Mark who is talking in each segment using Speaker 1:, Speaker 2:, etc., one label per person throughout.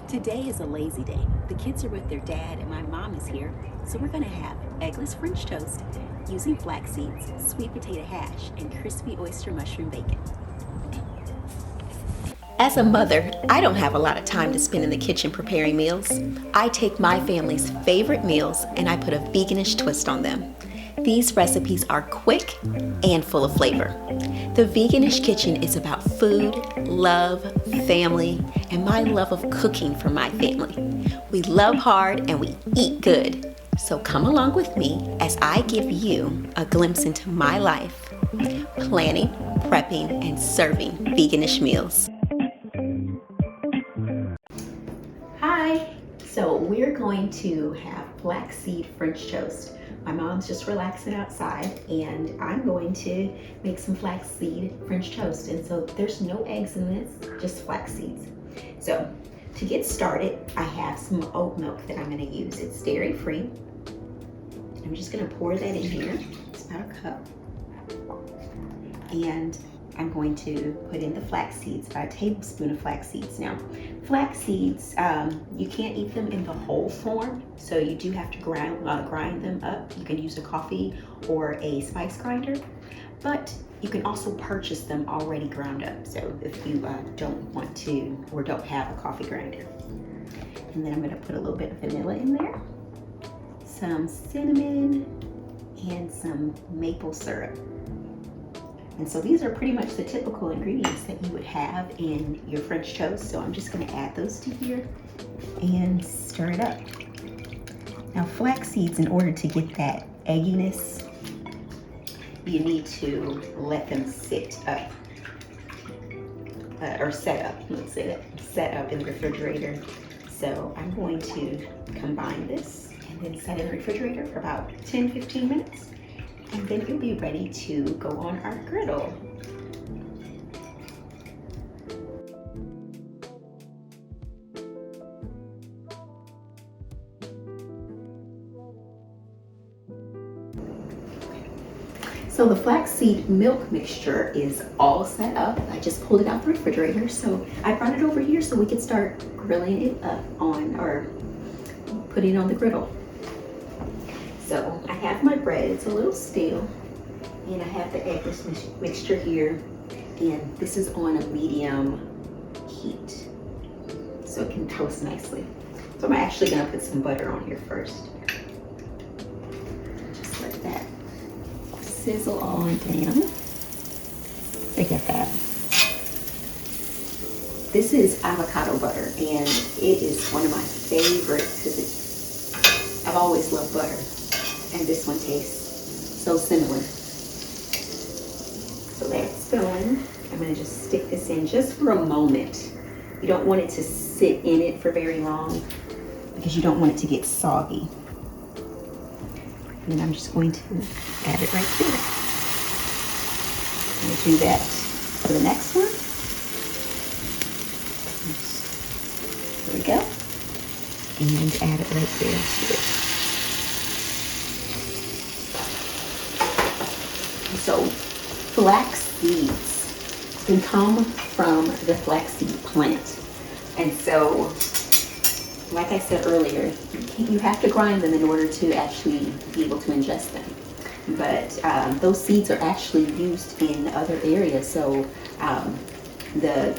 Speaker 1: Today is a lazy day. The kids are with their dad and my mom is here, so we're gonna have eggless French toast using flax seeds, sweet potato hash, and crispy oyster mushroom bacon. As a mother, I don't have a lot of time to spend in the kitchen preparing meals. I take my family's favorite meals and I put a veganish twist on them. These recipes are quick and full of flavor. The Veganish kitchen is about food, love, family, and my love of cooking for my family. We love hard and we eat good. So come along with me as I give you a glimpse into my life, planning, prepping, and serving Veganish meals. Hi! So we're going to have flaxseed French toast. My mom's just relaxing outside and I'm going to make some flaxseed French toast. And so there's no eggs in this, just flax seeds. So to get started, I have some oat milk that I'm gonna use. It's dairy free. I'm just gonna pour that in here. It's about a cup. And I'm going to put in the flax seeds, about a tablespoon of flax seeds. Now, flax seeds, you can't eat them in the whole form, so you do have to grind them up. You can use a coffee or a spice grinder, but you can also purchase them already ground up, so if you don't want to or don't have a coffee grinder. And then I'm gonna put a little bit of vanilla in there, some cinnamon, and some maple syrup. And so these are pretty much the typical ingredients that you would have in your French toast. So I'm just gonna add those to here and stir it up. Now flax seeds, in order to get that egginess, you need to let them sit up, or set up, let's say that, set up in the refrigerator. So I'm going to combine this and then set in the refrigerator for about 10-15 minutes. And then you'll be ready to go on our griddle. So the flaxseed milk mixture is all set up. I just pulled it out the refrigerator, so I brought it over here so we could start grilling it up on, or putting it on the griddle. So I have my bread, it's a little stale, and I have the eggless mixture here, and this is on a medium heat, so it can toast nicely. So I'm actually gonna put some butter on here first. Just let that sizzle on down. Look at that. This is avocado butter, and it is one of my favorites because I've always loved butter. And this one tastes so similar. So that's going. I'm gonna just stick this in just for a moment. You don't want it to sit in it for very long because you don't want it to get soggy. And I'm just going to add it right there. I'm gonna do that for the next one. There we go. And add it right there to it. So flax seeds can come from the flaxseed plant. And so, like I said earlier, you have to grind them in order to actually be able to ingest them. But those seeds are actually used in other areas. So the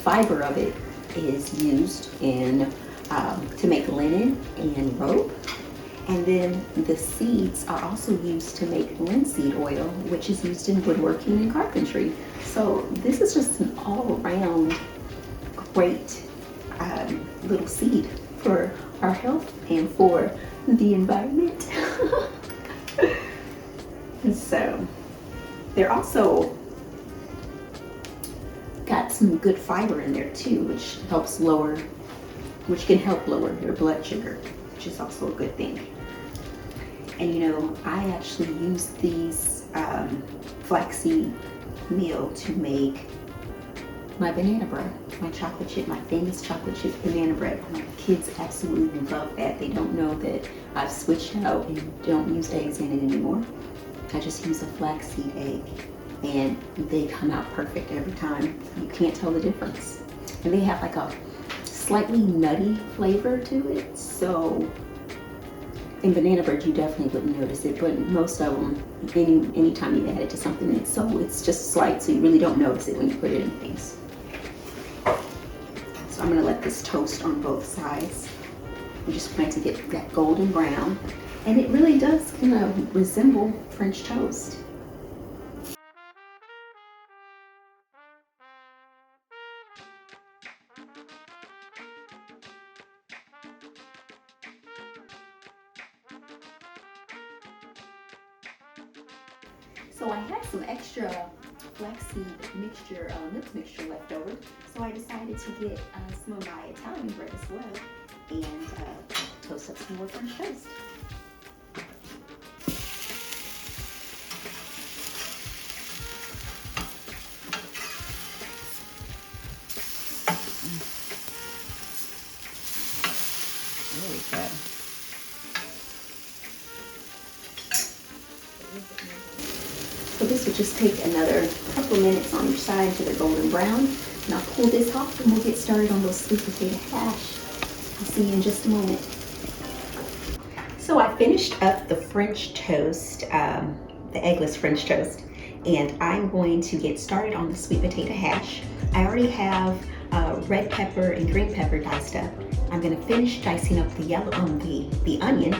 Speaker 1: fiber of it is used in to make linen and rope. And then the seeds are also used to make linseed oil, which is used in woodworking and carpentry. So this is just an all-around great little seed for our health and for the environment. So they're also got some good fiber in there too, which can help lower your blood sugar, which is also a good thing. And you know, I actually use these flaxseed meal to make my banana bread, my chocolate chip, my famous chocolate chip banana bread. My kids absolutely love that. They don't know that I've switched out and don't use eggs in it anymore. I just use a flaxseed egg and they come out perfect every time. You can't tell the difference. And they have like a slightly nutty flavor to it. So in banana bread, you definitely wouldn't notice it, but most of them, anytime you add it to something, it's just slight, so you really don't notice it when you put it in things. So I'm gonna let this toast on both sides. We just want to get that golden brown, and it really does kind of resemble French toast. So I had some extra flaxseed mixture, milk mixture left over, so I decided to get some of my Italian bread as well and toast up some more French toast. There we go. So this will just take another couple minutes on each side until they're golden brown. And I'll pull this off and we'll get started on those sweet potato hash. I'll see you in just a moment. So I finished up the French toast, the eggless French toast, and I'm going to get started on the sweet potato hash. I already have red pepper and green pepper diced up. I'm gonna finish dicing up the the onion,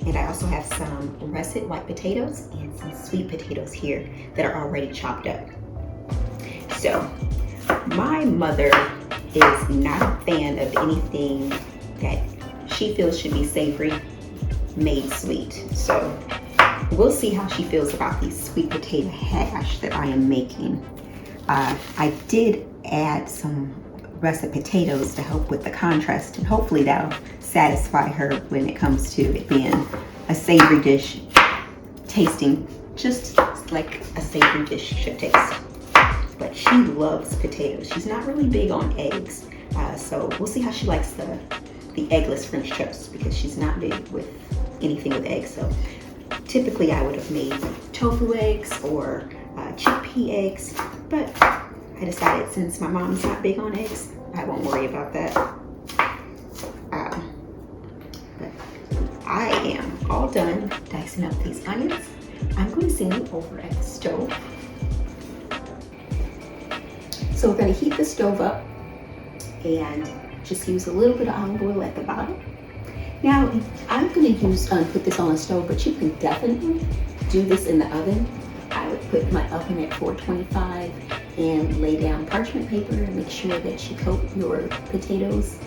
Speaker 1: and I also have some russet white potatoes and some sweet potatoes here that are already chopped up. So my mother is not a fan of anything that she feels should be savory made sweet. So we'll see how she feels about these sweet potato hash that I am making. I did add some russet potatoes to help with the contrast, and hopefully that'll satisfy her when it comes to it being a savory dish, tasting just like a savory dish should taste. But she loves potatoes. She's not really big on eggs, so we'll see how she likes the eggless French toast, because she's not big with anything with eggs. So typically I would have made tofu eggs or chickpea eggs, but I decided since my mom's not big on eggs, I won't worry about that. But I am all done dicing up these onions. I'm going to send them over at the stove. So we're going to heat the stove up and just use a little bit of olive oil at the bottom. Now, I'm going to use put this on the stove, but you can definitely do this in the oven. I would put my oven at 425 and lay down parchment paper and make sure that you coat your potatoes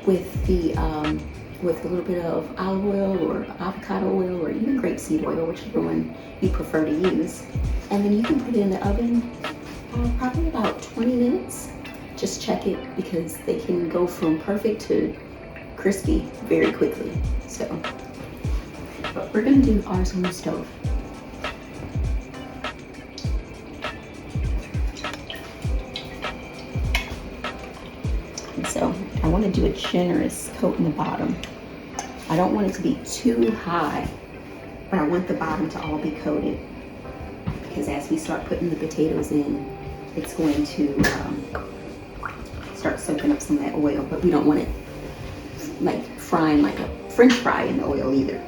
Speaker 1: with with a little bit of olive oil or avocado oil or even grapeseed oil, whichever one you prefer to use. And then you can put it in the oven probably about 20 minutes. Just check it, because they can go from perfect to crispy very quickly. So, but we're gonna do ours on the stove. And so I want to do a generous coat in the bottom. I don't want it to be too high, but I want the bottom to all be coated, because as we start putting the potatoes in, it's going to start soaking up some of that oil, but we don't want it like frying like a French fry in the oil either.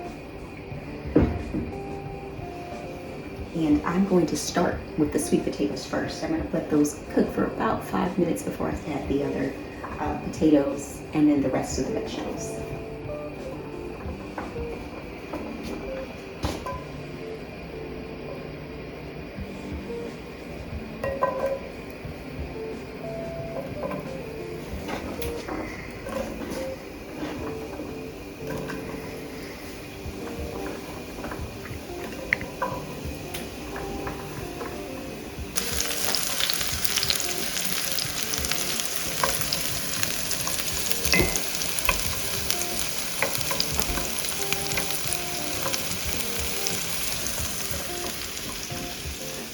Speaker 1: And I'm going to start with the sweet potatoes first. I'm going to let those cook for about 5 minutes before I add the other potatoes and then the rest of the vegetables.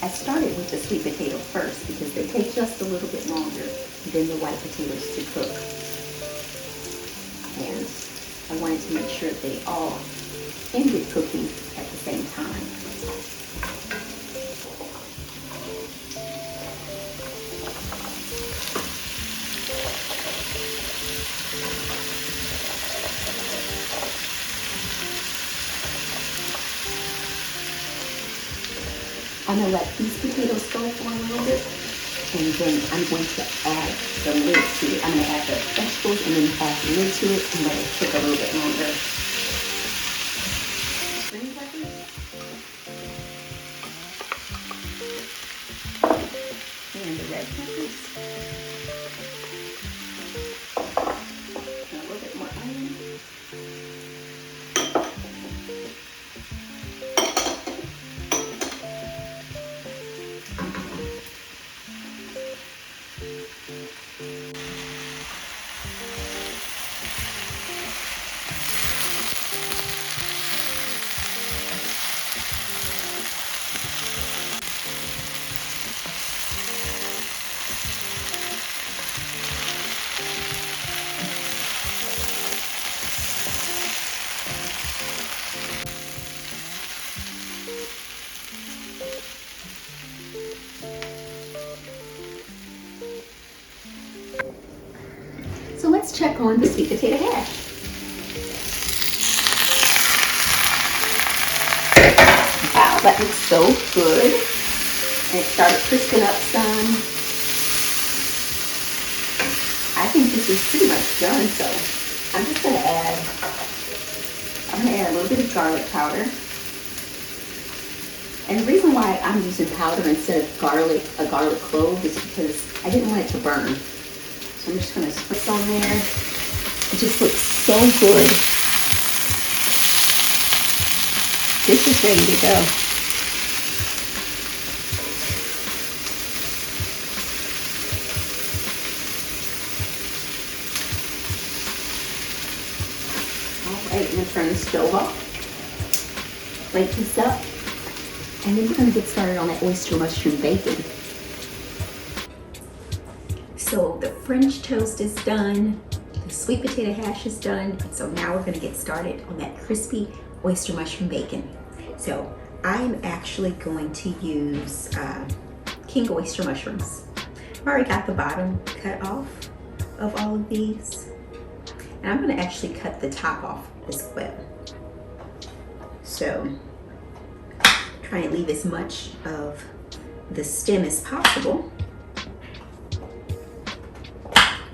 Speaker 1: I started with the sweet potato first because they take just a little bit longer than the white potatoes to cook. And I wanted to make sure they all ended cooking at the same time. I'm gonna let these potatoes go for a little bit, and then I'm going to add the lid to it. I'm gonna add the vegetables and then add the lid to it and let it cook a little bit longer. Green peppers. And the red peppers. And a little bit more onion. So let's check on the sweet potato hash. Wow, that looks so good. And it started crisping up some. I think this is pretty much done, so I'm just gonna add a little bit of garlic powder. And the reason why I'm using powder instead of garlic, a garlic clove, is because I didn't want it to burn. So I'm just gonna spritz on there. It just looks so good. This is ready to go. All right, I'm gonna turn the stove off. Plate this up. And then we're gonna get started on that oyster mushroom bacon. So the French toast is done, the sweet potato hash is done, and so now we're gonna get started on that crispy oyster mushroom bacon. So I'm actually going to use king oyster mushrooms. I've already got the bottom cut off of all of these, and I'm gonna actually cut the top off as well. So try and leave as much of the stem as possible.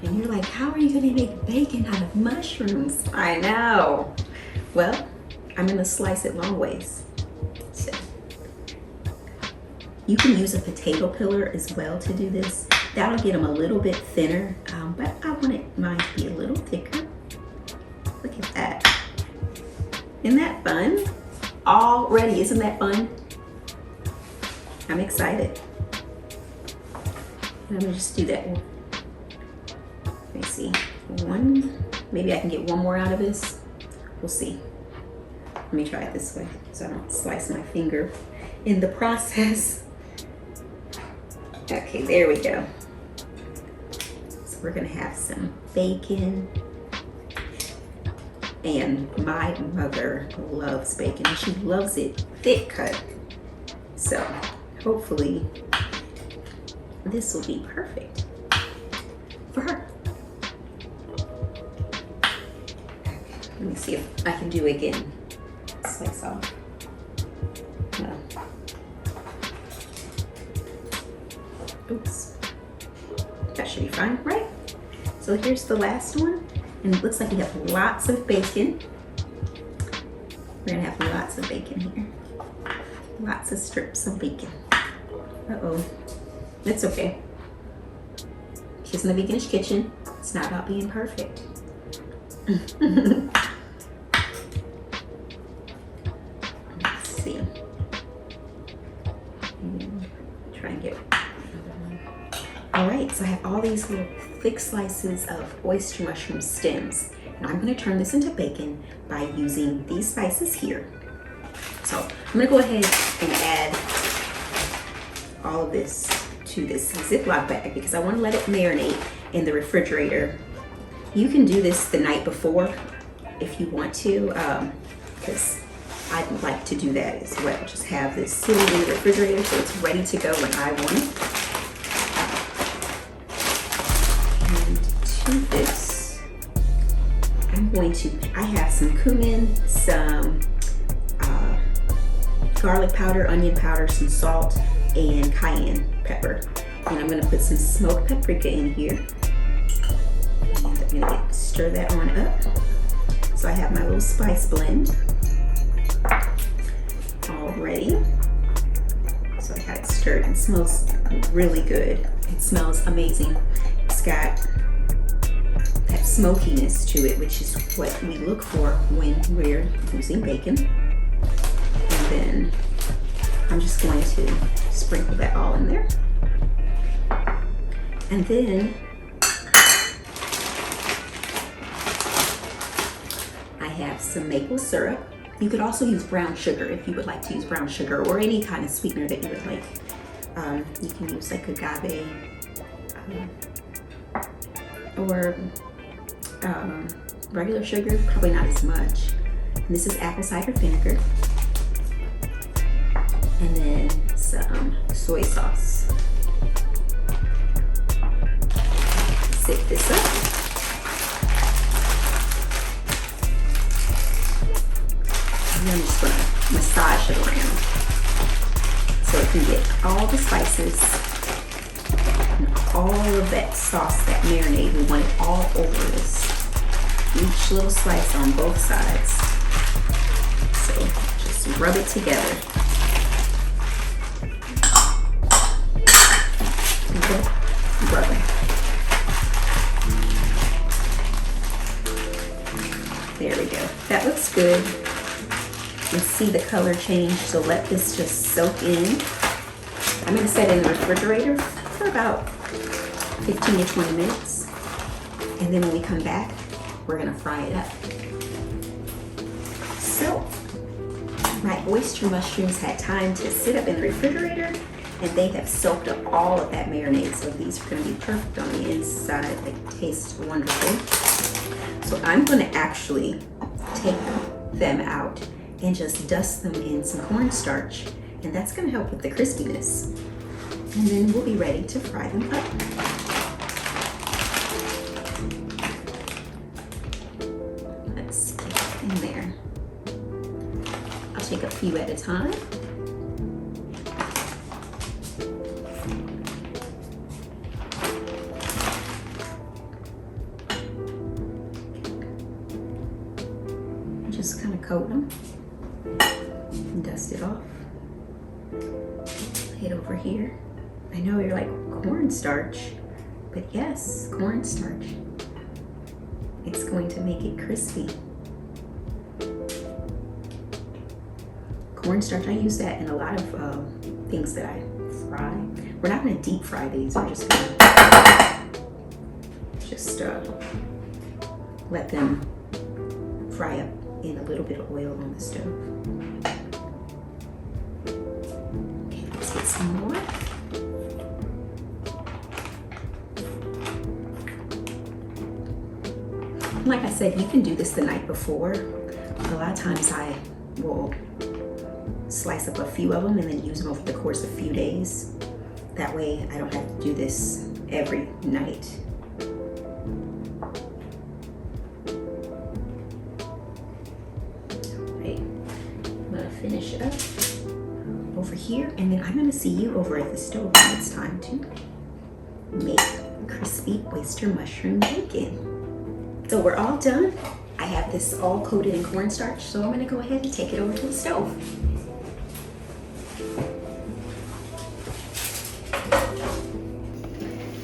Speaker 1: And you're like, how are you gonna make bacon out of mushrooms? I know. Well, I'm gonna slice it long ways. So you can use a potato peeler as well to do this. That'll get them a little bit thinner, but I wanted mine to be a little thicker. Look at that. Isn't that fun? Already, isn't that fun? I'm excited. And I'm gonna just do that one. Let me see, maybe I can get one more out of this. We'll see. Let me try it this way so I don't slice my finger in the process. Okay, there we go. So we're gonna have some bacon. And my mother loves bacon. She loves it thick cut. So hopefully this will be perfect for her. Let me see if I can do it again. Slice off. No. Oops. That should be fine, right? So here's the last one. And it looks like we have lots of bacon. We're gonna have lots of bacon here. Lots of strips of bacon. Uh-oh. That's okay. Kids in the Veganish kitchen. It's not about being perfect. Let's see. Try and get another one. All right, so I have all these little thick slices of oyster mushroom stems. And I'm gonna turn this into bacon by using these slices here. So I'm gonna go ahead and add all of this to this Ziploc bag because I wanna let it marinate in the refrigerator. You can do this the night before if you want to, because I'd like to do that as well. Just have this sitting in the refrigerator so it's ready to go when I want it. And to this, I have some cumin, some garlic powder, onion powder, some salt, and cayenne pepper. And I'm gonna put some smoked paprika in here. And I'm gonna stir that on up. So I have my little spice blend all ready. So I got it stirred. It smells really good. It smells amazing. It's got that smokiness to it, which is what we look for when we're using bacon. And then I'm just going to sprinkle that all in there. And then I have some maple syrup. You could also use brown sugar if you would like to use brown sugar, or any kind of sweetener that you would like. You can use like agave or regular sugar, probably not as much. And this is apple cider vinegar. And then some soy sauce. Sift this up. And I'm just gonna massage it around so it can get all the spices and all of that sauce, that marinade. We want it all over this. Each little slice on both sides. So just rub it together. Okay, rub it. There we go. That looks good. You can see the color change, so let this just soak in. I'm gonna set it in the refrigerator for about 15 to 20 minutes. And then when we come back, we're gonna fry it up. So, my oyster mushrooms had time to sit up in the refrigerator, and they have soaked up all of that marinade. So these are gonna be perfect on the inside. They taste wonderful. So I'm gonna actually take them out and just dust them in some cornstarch, and that's gonna help with the crispiness. And then we'll be ready to fry them up. Let's get it in there. I'll take a few at a time. Just kind of coat them. Dust it off. Lay it over here. I know you're like, cornstarch, but yes, cornstarch. It's going to make it crispy. Cornstarch, I use that in a lot of things that I fry. We're not going to deep fry these. We're just going to let them fry up in a little bit of oil on the stove. Okay, let's get some more. Like I said, you can do this the night before. A lot of times I will slice up a few of them and then use them over the course of a few days. That way I don't have to do this every night. Finish it up over here, and then I'm going to see you over at the stove when it's time to make crispy oyster mushroom bacon. So we're all done. I have this all coated in cornstarch, so I'm going to go ahead and take it over to the stove.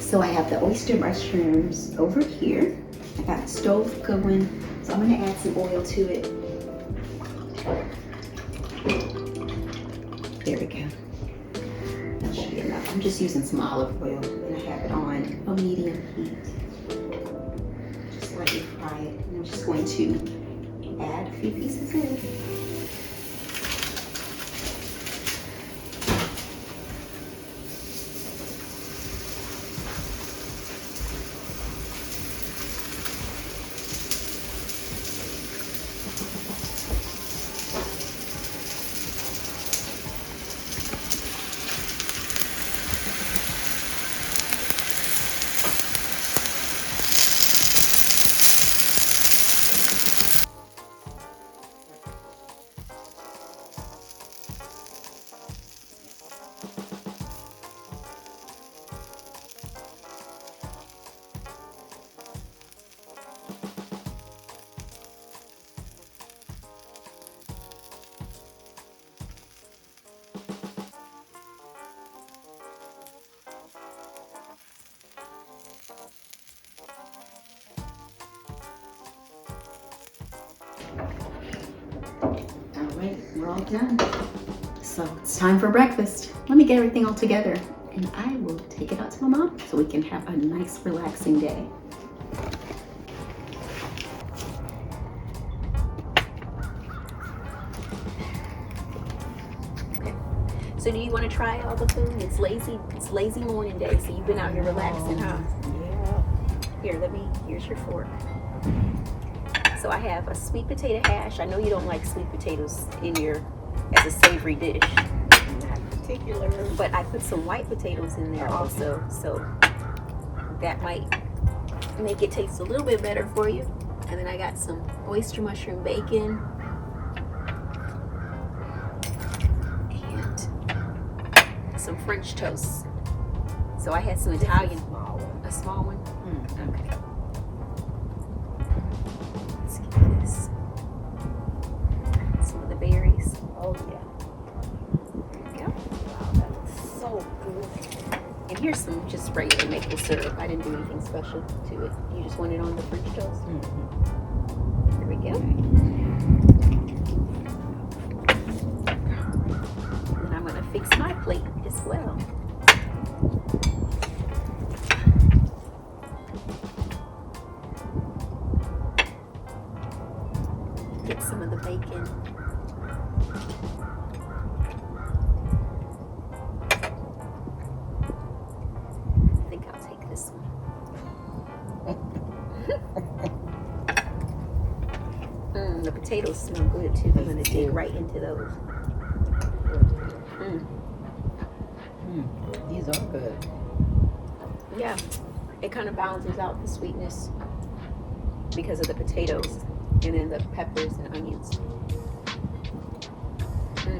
Speaker 1: So I have the oyster mushrooms over here. I got the stove going, so I'm going to add some oil to it. There we go. That should be enough. I'm just using some olive oil, and I have it on a medium heat. Just let it fry it. And I'm just going to add a few pieces in. We're all done. So it's time for breakfast. Let me get everything all together and I will take it out to my mom so we can have a nice relaxing day. Okay. So do you want to try all the food? It's lazy morning day, so you've been out here relaxing, huh?
Speaker 2: Yeah.
Speaker 1: Here, here's your fork. So I have a sweet potato hash. I know you don't like sweet potatoes as a savory dish.
Speaker 2: Not particular.
Speaker 1: But I put some white potatoes in there also, so that might make it taste a little bit better for you. And then I got some oyster mushroom bacon and some French toast. So I had some Italian, a small one. Okay. Let's get this. Some of the berries.
Speaker 2: Oh yeah.
Speaker 1: There you go.
Speaker 2: Wow, that looks so good.
Speaker 1: And here's some just regular maple syrup. I didn't do anything special to it. You just want it on the French toast. There we go. And I'm going to fix my plate as well. Get some of the bacon. I think I'll take this one. The potatoes smell good too. I'm going to dig right into those.
Speaker 2: These are good.
Speaker 1: Yeah, it kind of balances out the sweetness because of the potatoes and then the peppers and onions. Let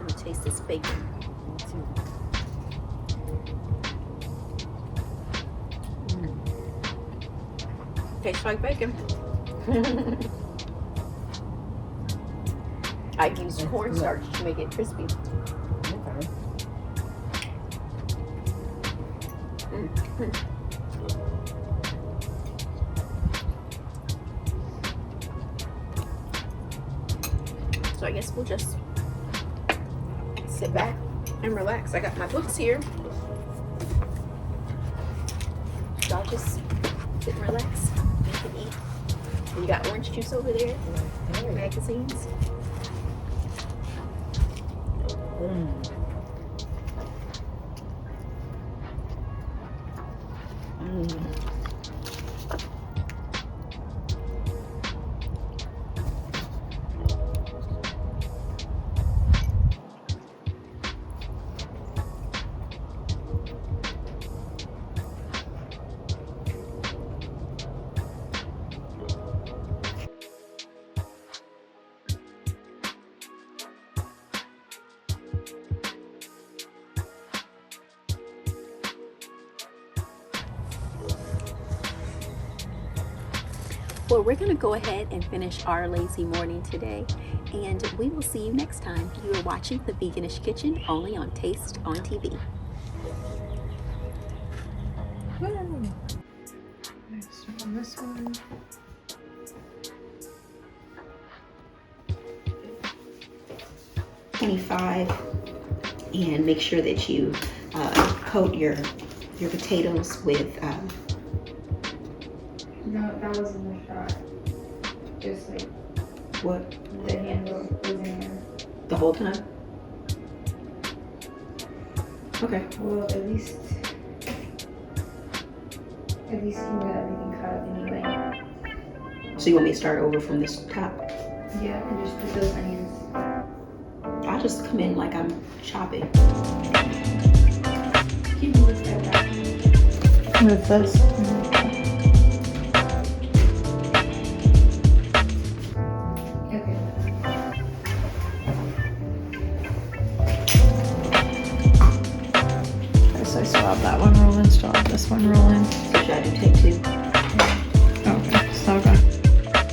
Speaker 1: me taste this bacon too. Tastes like bacon. I used cornstarch to make it crispy.
Speaker 2: Okay.
Speaker 1: So I guess we'll just sit back and relax. I got my books here. So I'll just sit and relax. You can eat. You got orange juice over there, magazines. Well, we're going to go ahead and finish our lazy morning today, and we will see you next time. You are watching the Veganish Kitchen only on Taste on TV.
Speaker 2: Next on this one.
Speaker 1: And make sure that you coat your potatoes with.
Speaker 3: No, that wasn't the shot. Just like
Speaker 1: What?
Speaker 3: the handle was in there.
Speaker 1: The whole time? Okay.
Speaker 3: Well, at least you got everything cut up anyway.
Speaker 1: So you want me to start over from this top?
Speaker 3: Yeah, and just put those onions.
Speaker 1: I'll just come in like I'm chopping.
Speaker 3: Can you lift that back?
Speaker 2: With this.
Speaker 3: Okay.
Speaker 2: So I still have that one rolling, still have this one rolling.